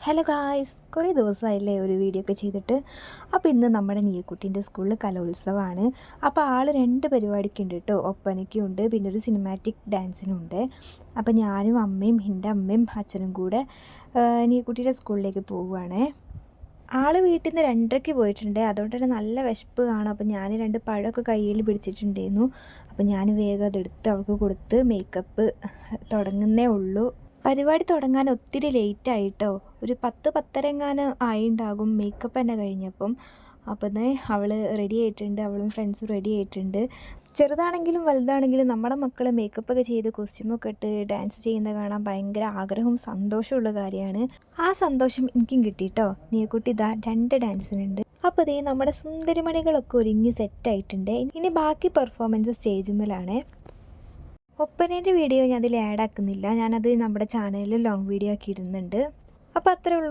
Hello guys, കുറേ ദിവസമായില്ലേ ഒരു video ഒക്കെ ചെയ്തിട്ട്. അപ്പോൾ ഇന്ന് നമ്മുടെ നീയക്കുട്ടീൻ്റെ സ്കൂളിൽ കലോത്സവമാണ്. അപ്പോൾ ആൾ 2 പരിപാടിക്കുണ്ട് കേട്ടോ. ഒപ്പനയ്ക്കും ഉണ്ട്, പിന്നെ ഒരു സിനിമാറ്റിക് ഡാൻസിനുണ്ട്. അപ്പോൾ ഞാനും അമ്മയും എൻ്റെ അമ്മയും അച്ഛനും കൂടെ നീയക്കുട്ടീൻ്റെ സ്കൂളിലേക്ക് പോവുകയാണേ. ആൾ വീട്ടിൽ നിന്ന് 2:30 പോയിട്ടുണ്ട്. അതുകൊണ്ട് തന്നെ നല്ല വിശപ്പ് കാണും. അപ്പോൾ ഞാൻ 2 പഴമൊക്കെ കയ്യിൽ പിടിച്ചിട്ടുണ്ടായിരുന്നു. അപ്പോൾ ഞാൻ വേഗം അതെടുത്ത് അവൾക്ക് കൊടുത്ത് മേക്കപ്പ് തുടങ്ങുന്നേ ഉള്ളൂ. പരിപാടി തുടങ്ങാൻ ഒത്തിരി ലേറ്റായിട്ടോ. ഒരു 10-10:30 എങ്ങാനും ആയിട്ടുണ്ടാകും മേക്കപ്പ് തന്നെ കഴിഞ്ഞപ്പം. അപ്പം അവൾ റെഡി ആയിട്ടുണ്ട്, അവളും ഫ്രണ്ട്സും റെഡി ആയിട്ടുണ്ട്. ചെറുതാണെങ്കിലും വലുതാണെങ്കിലും നമ്മുടെ മക്കൾ മേക്കപ്പൊക്കെ ചെയ്ത് കോസ്റ്റ്യൂമൊക്കെ ഇട്ട് ഡാൻസ് ചെയ്യുന്നത് കാണാൻ ഭയങ്കര ആഗ്രഹവും സന്തോഷമുള്ള കാര്യമാണ്. ആ സന്തോഷം എനിക്കും കിട്ടിയിട്ടോ. നീയക്കുട്ടി ഇതാ 2 ഡാൻസിനുണ്ട്. അപ്പോൾ നമ്മുടെ സുന്ദരിമണികളൊക്കെ ഒരുങ്ങി സെറ്റായിട്ടുണ്ട്. ഇനി ബാക്കി പെർഫോമൻസ് സ്റ്റേജിന്മേലാണേ. ഒപ്പനേൻ്റെ വീഡിയോ ഞാൻ അതിൽ ആഡ് ആക്കുന്നില്ല, ഞാനത് നമ്മുടെ ചാനലിൽ ലോങ് വീഡിയോ ആക്കി ഇടുന്നുണ്ട്. അപ്പോൾ അത്രേ ഉള്ളൂ.